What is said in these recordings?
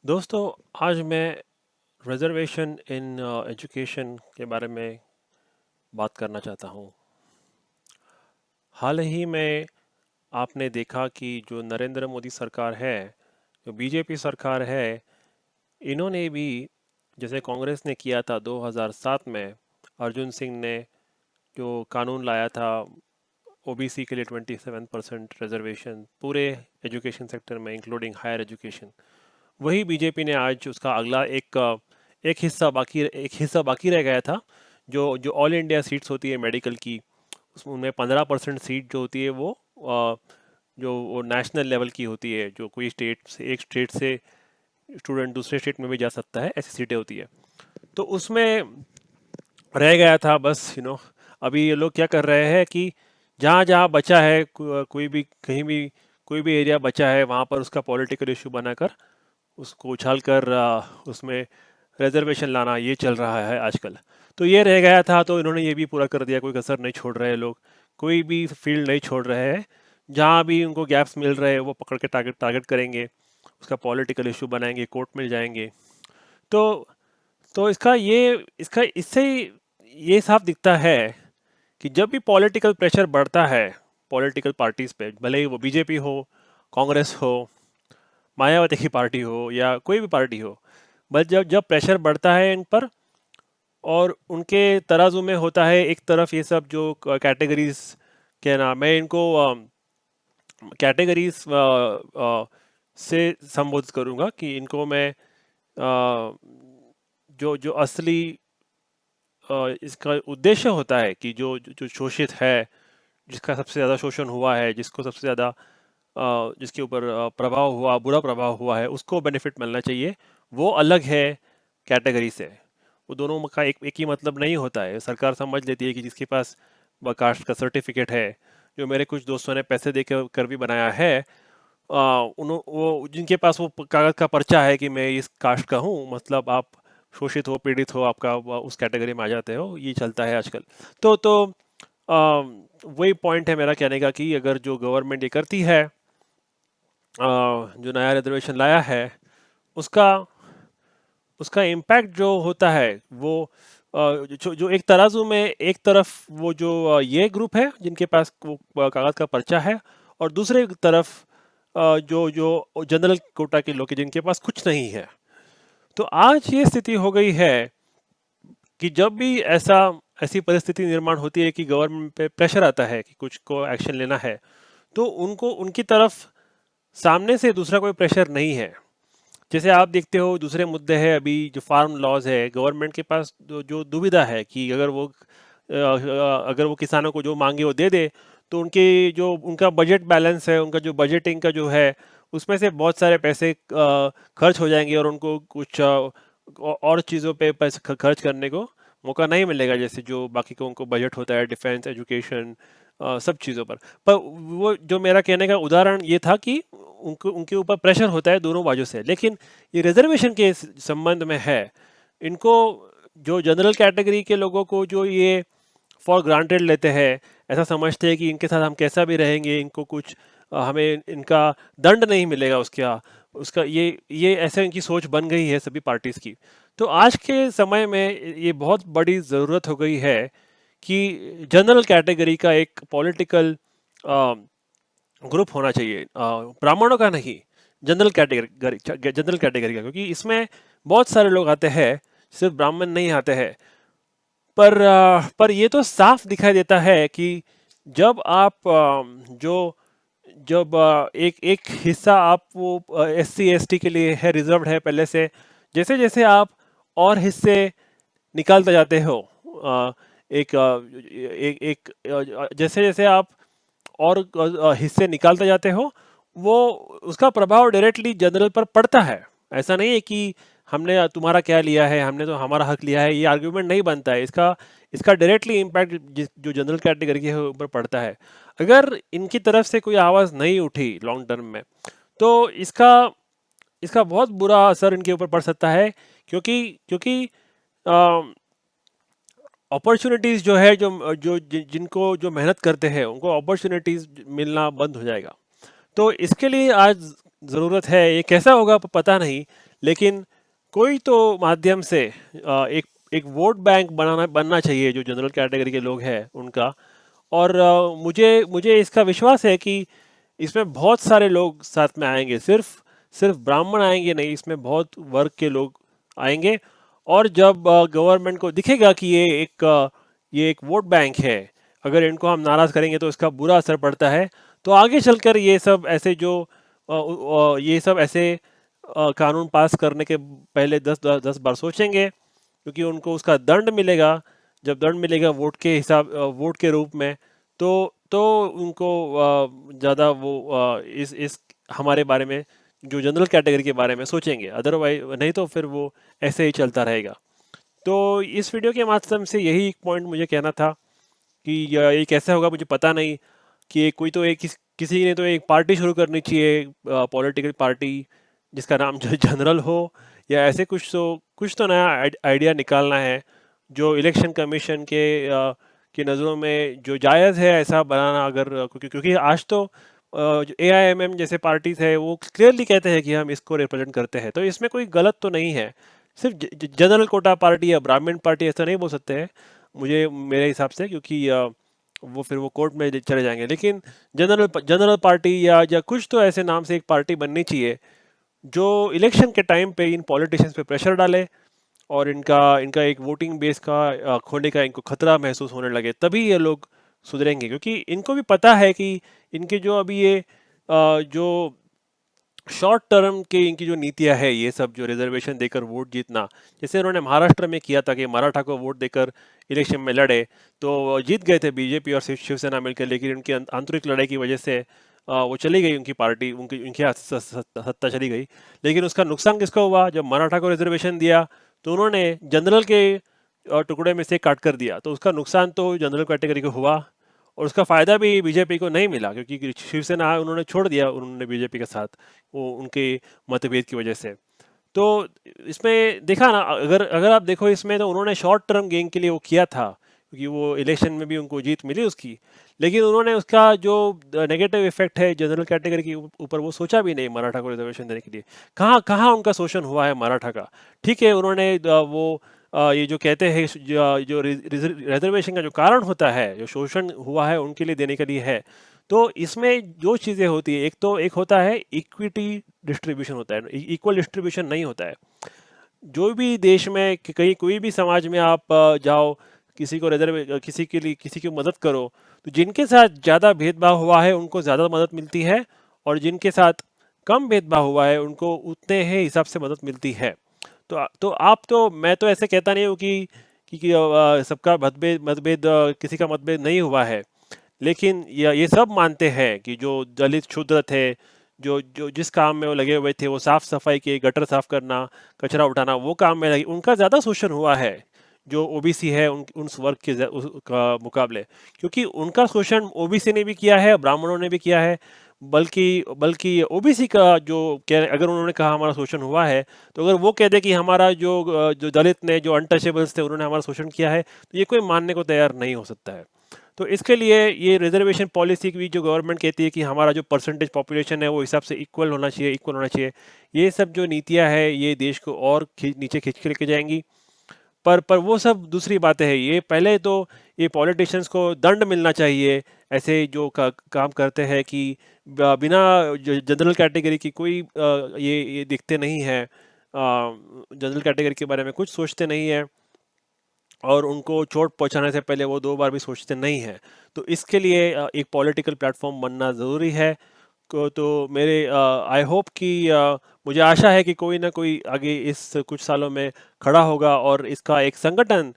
दोस्तों, आज मैं रिजर्वेशन इन एजुकेशन के बारे में बात करना चाहता हूँ। हाल ही में आपने देखा कि जो नरेंद्र मोदी सरकार है, जो बीजेपी सरकार है, इन्होंने भी जैसे कांग्रेस ने किया था 2007 में, अर्जुन सिंह ने जो कानून लाया था ओबीसी के लिए 27% रिजर्वेशन पूरे एजुकेशन सेक्टर में इंक्लूडिंग हायर एजुकेशन, वही बीजेपी ने आज उसका अगला एक हिस्सा बाकी रह गया था। जो जो ऑल इंडिया सीट्स होती है मेडिकल की, उसमें 15% सीट जो होती है वो जो नेशनल लेवल की होती है, जो कोई स्टेट से एक स्टेट से स्टूडेंट दूसरे स्टेट में भी जा सकता है, ऐसी सीटें होती है। तो उसमें रह गया था बस अभी ये लोग क्या कर रहे हैं कि जहाँ जहाँ बचा है, कोई भी कहीं भी कोई भी एरिया बचा है वहाँ पर उसका पॉलिटिकल इशू बनाकर उसको उछाल कर उसमें रिजर्वेशन लाना, ये चल रहा है आजकल। तो ये रह गया था तो इन्होंने ये भी पूरा कर दिया, कोई कसर नहीं छोड़ रहे लोग, कोई भी फील्ड नहीं छोड़ रहे हैं। जहाँ भी उनको गैप्स मिल रहे हैं वो पकड़ के टारगेट टारगेट करेंगे, उसका पॉलिटिकल इशू बनाएंगे, कोर्ट में जाएंगे। तो तो इसका इससे ये साफ दिखता है कि जब भी पॉलिटिकल प्रेशर बढ़ता है पॉलिटिकल पार्टीज पे, भले ही वो बीजेपी हो, कांग्रेस हो, मायावती की पार्टी हो या कोई भी पार्टी हो, बस जब जब प्रेशर बढ़ता है इन पर और उनके तराजू में होता है एक तरफ ये सब जो कैटेगरीज, क्या नाम है इनको, कैटेगरीज से संबोधित करूंगा कि इनको मैं जो जो असली इसका उद्देश्य होता है कि जो जो जो शोषित है, जिसका सबसे ज़्यादा शोषण हुआ है, जिसको सबसे ज़्यादा जिसके ऊपर प्रभाव हुआ, बुरा प्रभाव हुआ है, उसको बेनिफिट मिलना चाहिए, वो अलग है कैटेगरी से। वो दोनों का एक ही मतलब नहीं होता है। सरकार समझ लेती है कि जिसके पास कास्ट का सर्टिफिकेट है, जो मेरे कुछ दोस्तों ने पैसे दे कर भी बनाया है, वो जिनके पास वो कागज का पर्चा है कि मैं इस कास्ट का हूँ, मतलब आप शोषित हो, पीड़ित हो, आपका उस कैटेगरी में आ जाते हो, ये चलता है आजकल। तो वही पॉइंट है मेरा कहने का कि अगर जो गवर्नमेंट ये करती है, जो नया रिजर्वेशन लाया है, उसका उसका इम्पैक्ट जो होता है वो जो एक तराजू में एक तरफ वो जो ये ग्रुप है जिनके पास वो कागज का पर्चा है, और दूसरे तरफ जो जो जनरल कोटा के लोग हैं जिनके पास कुछ नहीं है। तो आज ये स्थिति हो गई है कि जब भी ऐसी परिस्थिति निर्माण होती है कि गवर्नमेंट पे प्रेशर आता है कि कुछ को एक्शन लेना है, तो उनको उनकी तरफ सामने से दूसरा कोई प्रेशर नहीं है। जैसे आप देखते हो दूसरे मुद्दे हैं, अभी जो फार्म लॉज है, गवर्नमेंट के पास जो दुविधा है कि अगर वो किसानों को जो मांगे वो दे दे, तो उनका बजट बैलेंस है, उनका जो बजटिंग का जो है, उसमें से बहुत सारे पैसे खर्च हो जाएंगे और उनको कुछ और चीज़ों पे पैसे खर्च करने को मौका नहीं मिलेगा, जैसे जो बाकी को उनको बजट होता है, डिफेंस, एजुकेशन, सब चीज़ों पर वो जो मेरा कहने का उदाहरण ये था कि उनको उनके ऊपर प्रेशर होता है दोनों बाजू से। लेकिन ये रिजर्वेशन के संबंध में है, इनको जो जनरल कैटेगरी के लोगों को जो ये फॉर ग्रांटेड लेते हैं, ऐसा समझते हैं कि इनके साथ हम कैसा भी रहेंगे, इनको कुछ हमें इनका दंड नहीं मिलेगा, उसका उसका ये ऐसे इनकी सोच बन गई है सभी पार्टीज की। तो आज के समय में ये बहुत बड़ी ज़रूरत हो गई है कि जनरल कैटेगरी का एक पॉलिटिकल ग्रुप होना चाहिए, ब्राह्मणों का नहीं, जनरल कैटेगरी का, क्योंकि इसमें बहुत सारे लोग आते हैं, सिर्फ ब्राह्मण नहीं आते हैं। पर ये तो साफ दिखाई देता है कि जब आप जब एक एक हिस्सा आप वो एससी एसटी के लिए है, रिजर्व्ड है पहले से, जैसे जैसे आप और हिस्से निकालते जाते हो, जैसे जैसे आप और हिस्से निकालते जाते हो, वो उसका प्रभाव डायरेक्टली जनरल पर पड़ता है। ऐसा नहीं है कि हमने तुम्हारा क्या लिया है, हमने तो हमारा हक लिया है, ये आर्ग्यूमेंट नहीं बनता है। इसका इसका डायरेक्टली इम्पैक्ट जो जनरल कैटेगरी के ऊपर पड़ता है। अगर इनकी तरफ से कोई आवाज़ नहीं उठी लॉन्ग टर्म में, तो इसका इसका बहुत बुरा असर इनके ऊपर पड़ सकता है, क्योंकि क्योंकि अपॉर्चुनिटीज़ जो है, जिनको जो मेहनत करते हैं उनको अपॉर्चुनिटीज़ मिलना बंद हो जाएगा। तो इसके लिए आज ज़रूरत है, ये कैसा होगा पता नहीं, लेकिन कोई तो माध्यम से एक एक वोट बैंक बनना चाहिए जो जनरल कैटेगरी के लोग हैं उनका। और मुझे मुझे इसका विश्वास है कि इसमें बहुत सारे लोग साथ में आएंगे, सिर्फ सिर्फ ब्राह्मण आएंगे नहीं, इसमें बहुत वर्ग के लोग आएंगे। और जब गवर्नमेंट को दिखेगा कि ये एक वोट बैंक है, अगर इनको हम नाराज करेंगे तो इसका बुरा असर पड़ता है, तो आगे चलकर ये सब ऐसे ये सब ऐसे कानून पास करने के पहले 10 बार सोचेंगे, क्योंकि उनको उसका दंड मिलेगा। जब दंड मिलेगा वोट के रूप में, तो उनको ज़्यादा इस हमारे बारे में, जो जनरल कैटेगरी के बारे में सोचेंगे। अदरवाइज नहीं तो फिर वो ऐसे ही चलता रहेगा। तो इस वीडियो के माध्यम से यही एक पॉइंट मुझे कहना था कि ये कैसे होगा मुझे पता नहीं, कि कोई तो किसी ने तो एक पार्टी शुरू करनी चाहिए, पॉलिटिकल पार्टी जिसका नाम जो जनरल हो, या ऐसे कुछ तो नया आइडिया निकालना है जो इलेक्शन कमीशन की नज़रों में जो जायज़ है ऐसा बनाना। अगर क्योंकि आज तो जो AIMM जैसे पार्टीज है वो क्लियरली कहते हैं कि हम इसको रिप्रेजेंट करते हैं, तो इसमें कोई गलत तो नहीं है। सिर्फ जनरल कोटा पार्टी या ब्राह्मण पार्टी ऐसा नहीं बोल सकते हैं मुझे, मेरे हिसाब से, क्योंकि वो फिर वो कोर्ट में चले जाएंगे। लेकिन जनरल जनरल पार्टी या कुछ तो ऐसे नाम से एक पार्टी बननी चाहिए जो इलेक्शन के टाइम पे इन पॉलिटिशियंस पे प्रेशर डाले, और इनका इनका एक वोटिंग बेस का खोने का इनको खतरा महसूस होने लगे, तभी ये लोग सुधरेंगे। क्योंकि इनको भी पता है कि इनके जो अभी जो शॉर्ट टर्म के इनकी जो नीतियां है, ये सब जो रिजर्वेशन देकर वोट जीतना, जैसे उन्होंने महाराष्ट्र में किया था कि मराठा को वोट देकर इलेक्शन में लड़े, तो जीत गए थे बीजेपी और शिवसेना मिलकर। लेकिन उनकी आंतरिक लड़ाई की वजह से वो चली गई, उनकी पार्टी उनकी उनके हाथ से सत्ता चली गई। लेकिन उसका नुकसान किसको हुआ? जब मराठा को रिजर्वेशन दिया तो उन्होंने जनरल के टुकड़े में से काट कर दिया, तो उसका नुकसान तो जनरल कैटेगरी को हुआ, और उसका फायदा भी बीजेपी को नहीं मिला, क्योंकि शिवसेना उन्होंने छोड़ दिया, उन्होंने बीजेपी के साथ, वो उनके मतभेद की वजह से। तो इसमें देखा ना, अगर अगर आप देखो इसमें, तो उन्होंने शॉर्ट टर्म गेन के लिए वो किया था, क्योंकि वो इलेक्शन में भी उनको जीत मिली उसकी। लेकिन उन्होंने उसका जो नेगेटिव इफेक्ट है जनरल कैटेगरी के ऊपर, वो सोचा भी नहीं मराठा को रिजर्वेशन देने के लिए। कहाँ कहाँ उनका शोषण हुआ है मराठा का? ठीक है, उन्होंने ये जो कहते हैं जो रिजर्वेशन का जो कारण होता है, जो शोषण हुआ है उनके लिए देने के लिए है। तो इसमें जो चीज़ें होती है, एक होता है इक्विटी डिस्ट्रीब्यूशन, होता है इक्वल डिस्ट्रीब्यूशन नहीं होता है। जो भी देश में कहीं कोई भी समाज में आप जाओ, किसी को किसी के लिए किसी की मदद करो, तो जिनके साथ ज़्यादा भेदभाव हुआ है उनको ज़्यादा मदद मिलती है, और जिनके साथ कम भेदभाव हुआ है उनको उतने ही हिसाब से मदद मिलती है। तो आप तो, मैं तो ऐसे कहता नहीं हूँ कि सबका मतभेद मतभेद किसी का मतभेद नहीं हुआ है। लेकिन ये सब मानते हैं कि जो दलित क्षुद्र थे, जो जो जिस काम में वो लगे हुए थे, वो साफ सफाई के, गटर साफ करना, कचरा उठाना, वो काम में लगे, उनका ज़्यादा शोषण हुआ है जो ओबीसी है उन वर्ग का मुकाबले। क्योंकि उनका शोषण ओबीसी ने भी किया है, ब्राह्मणों ने भी किया है। बल्कि बल्कि ओबीसी का जो अगर उन्होंने कहा हमारा शोषण हुआ है, तो अगर वो कह दे कि हमारा जो दलित ने, जो अनटचेबल्स थे, उन्होंने हमारा शोषण किया है, तो ये कोई मानने को तैयार नहीं हो सकता है। तो इसके लिए ये रिजर्वेशन पॉलिसी की जो गवर्नमेंट कहती है कि हमारा जो परसेंटेज पॉपुलेशन है वो हिसाब से इक्वल होना चाहिए, ये सब जो नीतियां है ये देश को और नीचे खींच के लेके जाएंगी। पर वो सब दूसरी बातें हैं। ये पहले तो ये पॉलिटिशियंस को दंड मिलना चाहिए, ऐसे जो काम करते हैं कि बिना जनरल कैटेगरी की कोई ये दिखते नहीं है, जनरल कैटेगरी के बारे में कुछ सोचते नहीं है, और उनको चोट पहुंचाने से पहले वो 2 बार भी सोचते नहीं हैं। तो इसके लिए एक पॉलिटिकल प्लेटफॉर्म बनना ज़रूरी है। तो मेरे आई होप कि मुझे आशा है कि कोई ना कोई आगे इस कुछ सालों में खड़ा होगा, और इसका एक संगठन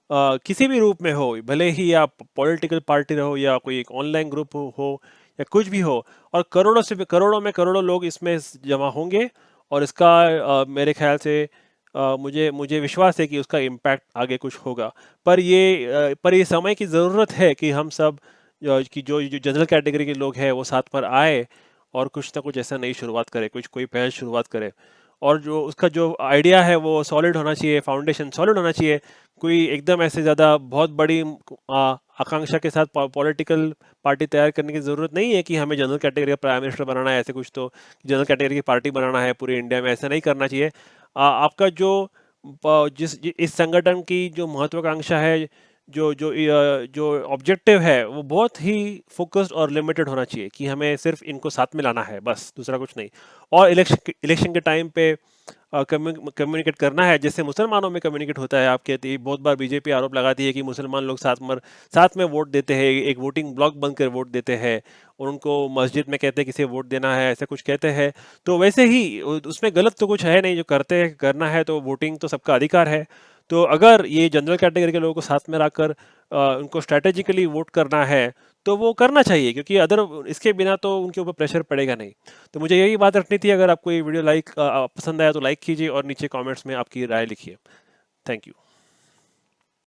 किसी भी रूप में हो, भले ही आप पॉलिटिकल पार्टी रहो या कोई एक ऑनलाइन ग्रुप हो या कुछ भी हो, और करोड़ों से भी करोड़ों लोग इसमें जमा होंगे, और इसका मेरे ख्याल से मुझे मुझे विश्वास है कि उसका इम्पैक्ट आगे कुछ होगा। पर ये समय की ज़रूरत है कि हम सब कि जो जनरल कैटेगरी के लोग हैं वो साथ पर आए, और कुछ ना कुछ ऐसा नई शुरुआत करे, कोई पहल शुरुआत करे। और जो उसका जो आइडिया है वो सॉलिड होना चाहिए, फाउंडेशन सॉलिड होना चाहिए। कोई एकदम ऐसे ज़्यादा बहुत बड़ी आकांक्षा के साथ पॉलिटिकल पार्टी तैयार करने की ज़रूरत नहीं है कि हमें जनरल कैटेगरी का प्राइम मिनिस्टर बनाना है, ऐसे कुछ तो जनरल कैटेगरी की पार्टी बनाना है पूरे इंडिया में, ऐसा नहीं करना चाहिए। आपका जो इस संगठन की जो महत्वाकांक्षा है, जो ऑब्जेक्टिव है, वो बहुत ही फोकस्ड और लिमिटेड होना चाहिए कि हमें सिर्फ इनको साथ में लाना है, बस दूसरा कुछ नहीं। और इलेक्शन के टाइम पे कम्युनिकेट करना है, जैसे मुसलमानों में कम्युनिकेट होता है। आप कहते हैं, बहुत बार बीजेपी आरोप लगाती है कि मुसलमान लोग साथ में वोट देते हैं, एक वोटिंग ब्लॉक बनकर वोट देते हैं, और उनको मस्जिद में कहते हैं किसे वोट देना है, ऐसा कुछ कहते हैं। तो वैसे ही उसमें गलत तो कुछ है नहीं, जो करते हैं करना है, तो वोटिंग तो सबका अधिकार है। तो अगर ये जनरल कैटेगरी के लोगों को साथ में रखकर उनको स्ट्रैटेजिकली वोट करना है, तो वो करना चाहिए, क्योंकि अदर इसके बिना तो उनके ऊपर प्रेशर पड़ेगा नहीं। तो मुझे यही बात रखनी थी। अगर आपको ये वीडियो पसंद आया तो लाइक कीजिए और नीचे कमेंट्स में आपकी राय लिखिए। Thank you.